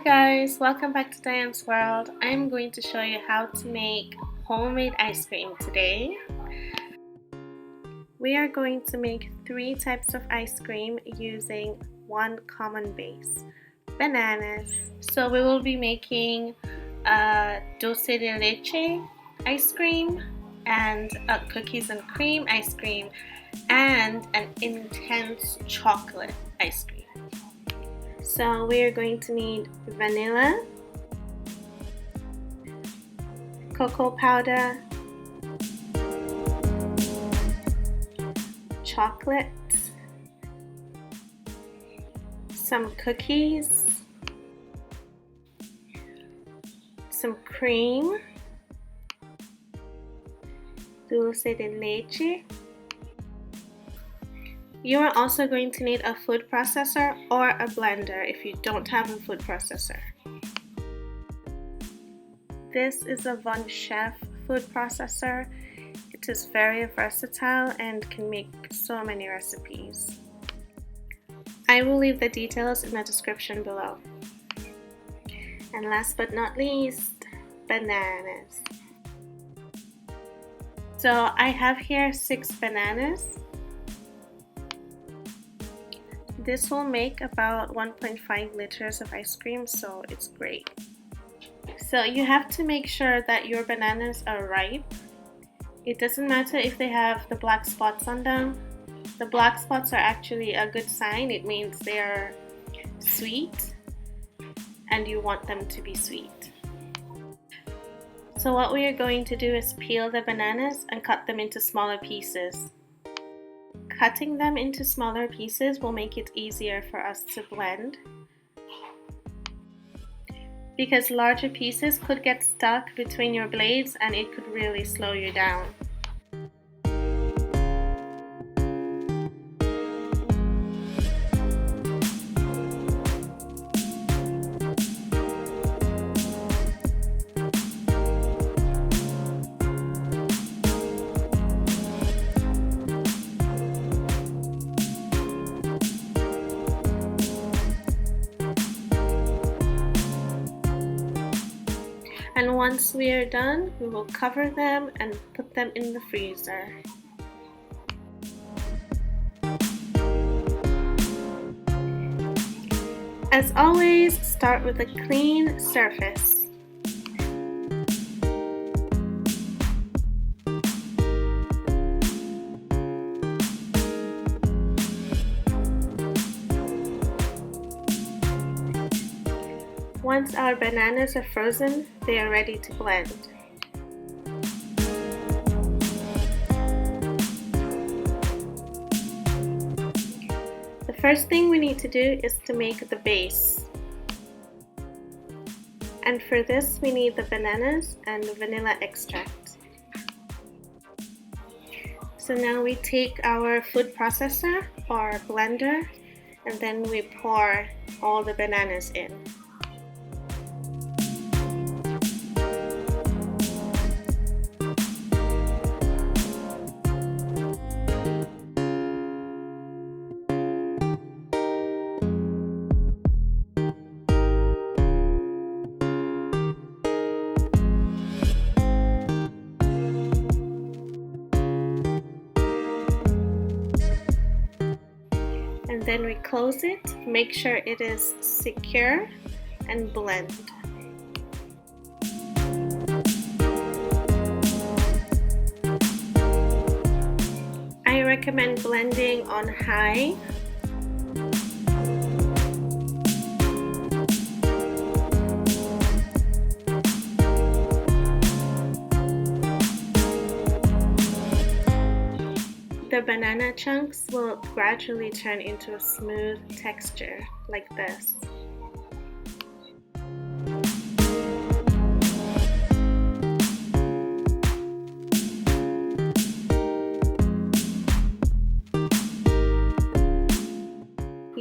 guys, welcome back to Diane's World. I'm going to show you how to make homemade ice cream today. We are going to make 3 types of ice cream using one common base, bananas. So we will be making a Dulce de Leche ice cream and a cookies and cream ice cream and an intense chocolate ice cream. So we are going to need vanilla, cocoa powder, chocolate, some cookies, some cream, dulce de leche. You are also going to need a food processor or a blender if you don't have a food processor. This is a Von Chef food processor. It is very versatile and can make so many recipes. I will leave the details in the description below. And last but not least, bananas. So I have here 6 bananas. This will make about 1.5 liters of ice cream, so it's great. So you have to make sure that your bananas are ripe. It doesn't matter if they have the black spots on them. The black spots are actually a good sign. It means they're sweet and you want them to be sweet. So what we are going to do is peel the bananas and cut them into smaller pieces. Cutting them into smaller pieces will make it easier for us to blend, because larger pieces could get stuck between your blades and it could really slow you down. And once we are done, we will cover them and put them in the freezer. As always, start with a clean surface. Once our bananas are frozen, they are ready to blend. The first thing we need to do is to make the base. And for this we need the bananas and the vanilla extract. So now we take our food processor or blender and then we pour all the bananas in. And then we close it, make sure it is secure, and blend. I recommend blending on high. The banana chunks will gradually turn into a smooth texture like this.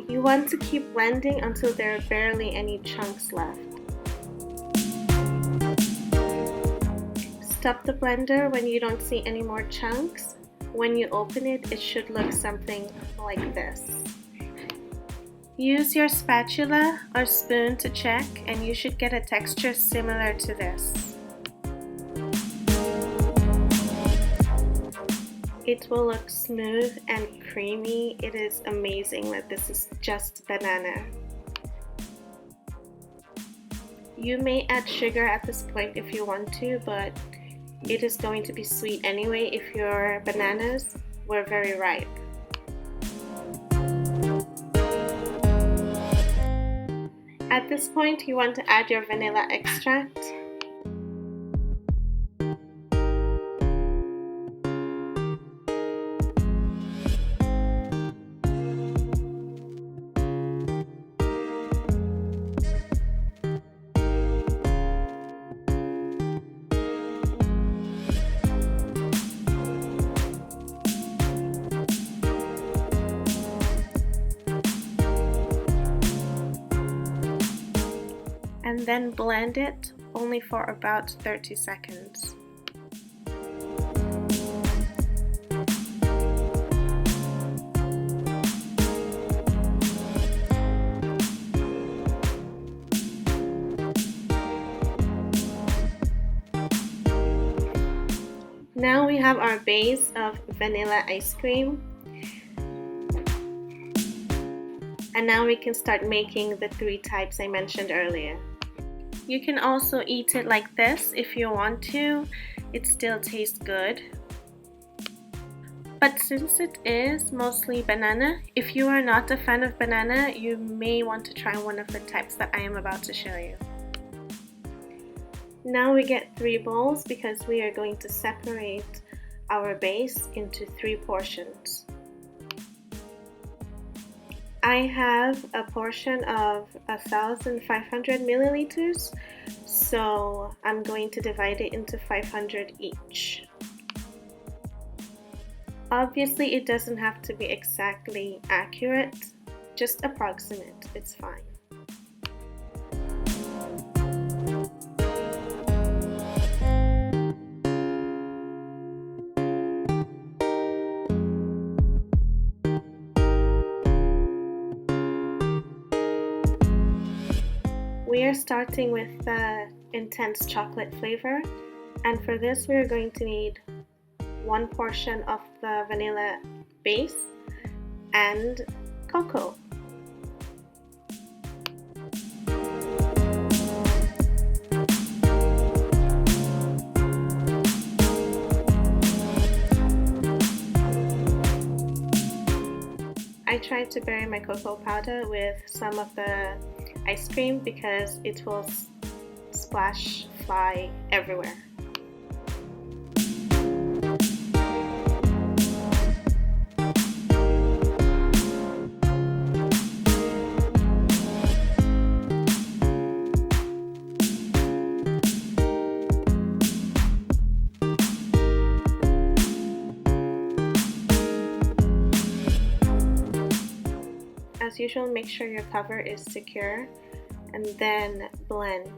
You want to keep blending until there are barely any chunks left. Stop the blender when you don't see any more chunks. When you open it, it should look something like this. Use your spatula or spoon to check, and you should get a texture similar to this. It will look smooth and creamy. It is amazing that this is just banana. You may add sugar at this point if you want to, but it is going to be sweet anyway if your bananas were very ripe. At this point, you want to add your vanilla extract. And then blend it only for about 30 seconds. Now we have our base of vanilla ice cream. And now we can start making the 3 types I mentioned earlier. You can also eat it like this if you want to. It still tastes good. But since it is mostly banana, if you are not a fan of banana, you may want to try one of the types that I am about to show you. Now we get 3 bowls because we are going to separate our base into 3 portions. I have a portion of 1,500 milliliters, so I'm going to divide it into 500 each. Obviously, it doesn't have to be exactly accurate, just approximate, it's fine. We are starting with the intense chocolate flavor, and for this we are going to need 1 portion of the vanilla base and cocoa. I tried to bury my cocoa powder with some of the ice cream because it will fly everywhere. As usual, make sure your cover is secure and then blend.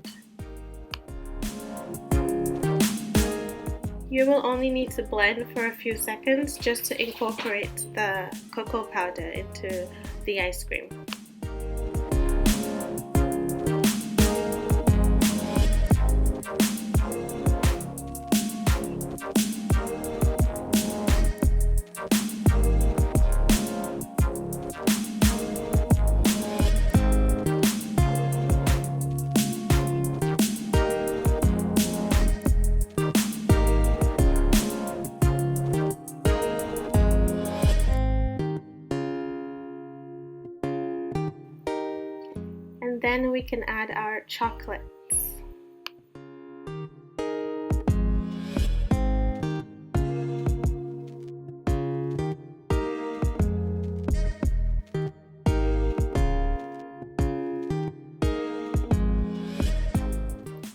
You will only need to blend for a few seconds just to incorporate the cocoa powder into the ice cream. And then we can add our chocolates.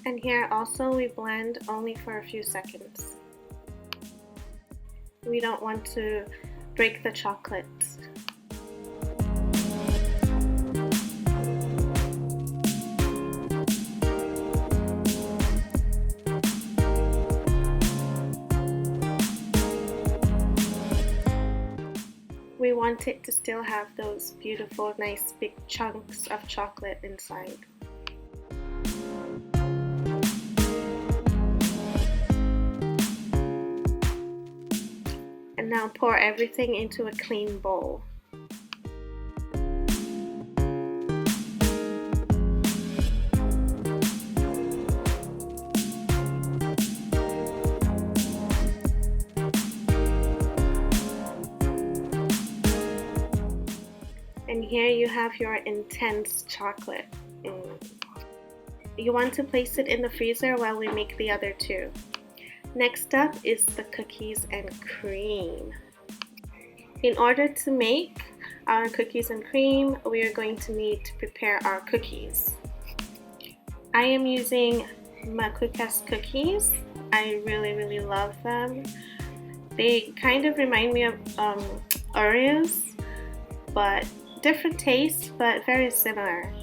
And here also we blend only for a few seconds. We don't want to break the chocolate. We want it to still have those beautiful, nice big chunks of chocolate inside. And now pour everything into a clean bowl. And here you have your intense chocolate. You want to place it in the freezer while we make the other two. Next up is the cookies and cream. In order to make our cookies and cream, we are going to need to prepare our cookies. I am using Makukas cookies. I really love them. They kind of remind me of Oreos, but different taste, but very similar.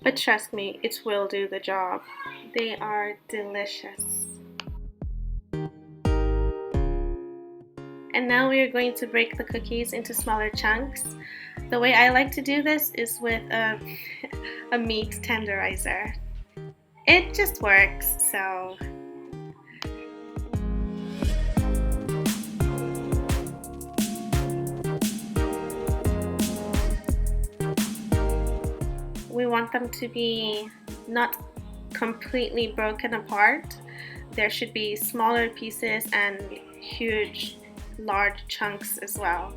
But trust me, it will do the job. They are delicious. And now we are going to break the cookies into smaller chunks. The way I like to do this is with a meat tenderizer. It just works, so. We want them to be not completely broken apart. There should be smaller pieces and huge, large chunks as well.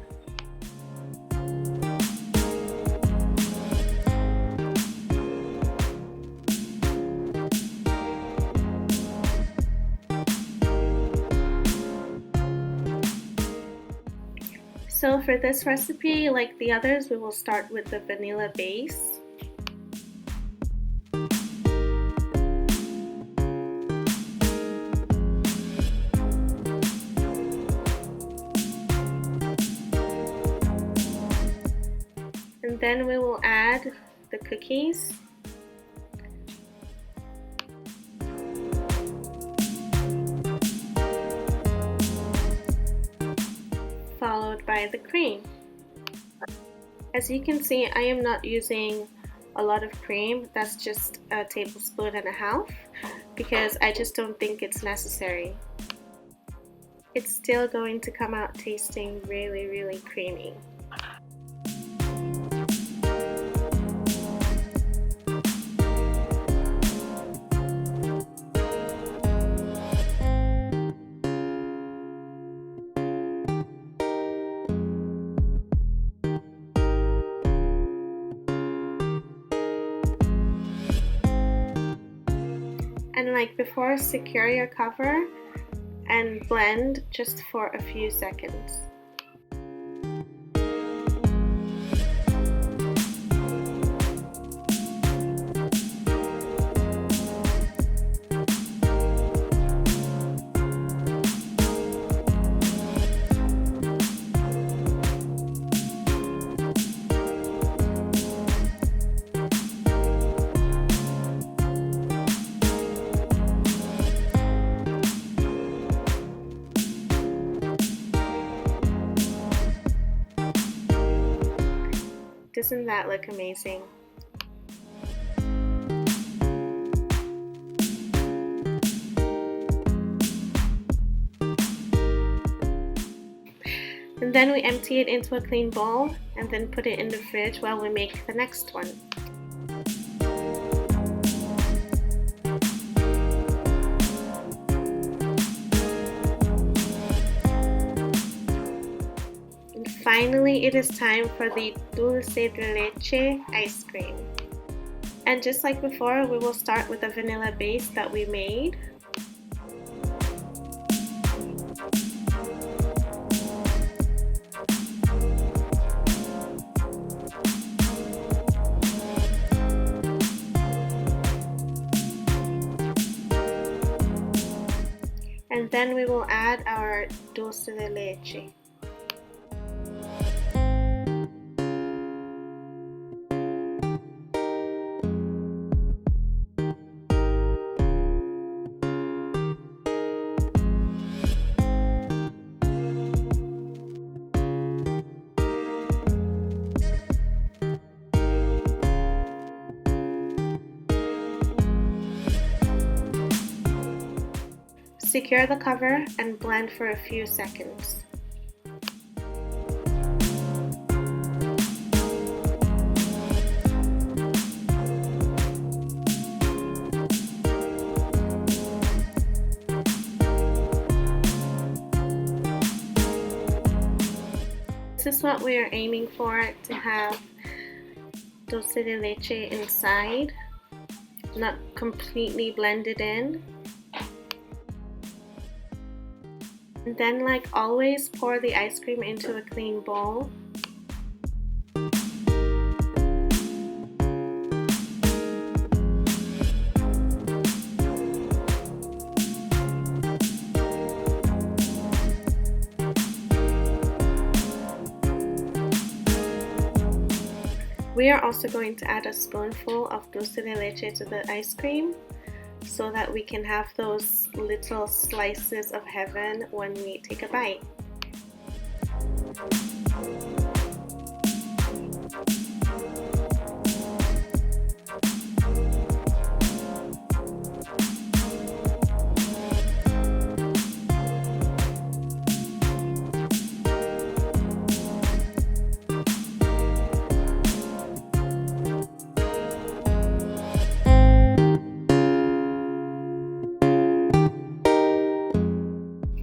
So for this recipe, like the others, we will start with the vanilla base. And then we will add the cookies. Followed by the cream. As you can see, I am not using a lot of cream. That's just a tablespoon and a half because I just don't think it's necessary. It's still going to come out tasting really creamy. And like before, secure your cover and blend just for a few seconds. Doesn't that look amazing? And then we empty it into a clean bowl and then put it in the fridge while we make the next one. Finally, it is time for the Dulce de Leche ice cream. And just like before, we will start with the vanilla base that we made. And then we will add our Dulce de Leche. Secure the cover and blend for a few seconds. This is what we are aiming for, to have dulce de leche inside, not completely blended in. And then, like always, pour the ice cream into a clean bowl. We are also going to add a spoonful of dulce de leche to the ice cream so that we can have those little slices of heaven when we take a bite.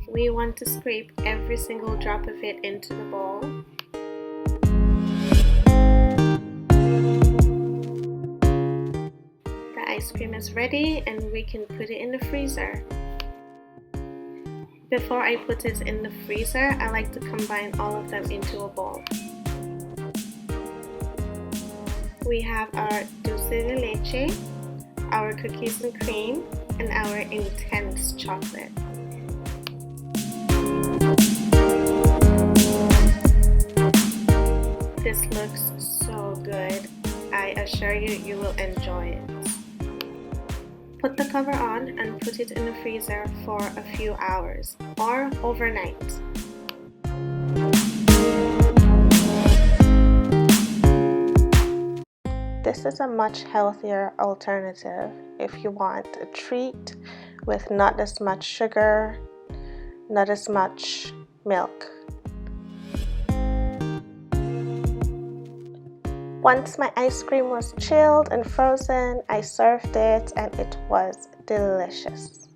We want to scrape every single drop of it into the bowl. The ice cream is ready and we can put it in the freezer. Before I put it in the freezer, I like to combine all of them into a bowl. We have our dulce de leche, our cookies and cream, and our intense chocolate. This looks so good. I assure you, you will enjoy it. Put the cover on and put it in the freezer for a few hours or overnight. This is a much healthier alternative if you want a treat with not as much sugar, not as much milk. Once my ice cream was chilled and frozen, I served it and it was delicious.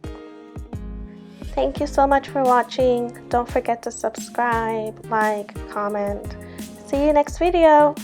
Thank you so much for watching. Don't forget to subscribe, like, comment. See you next video.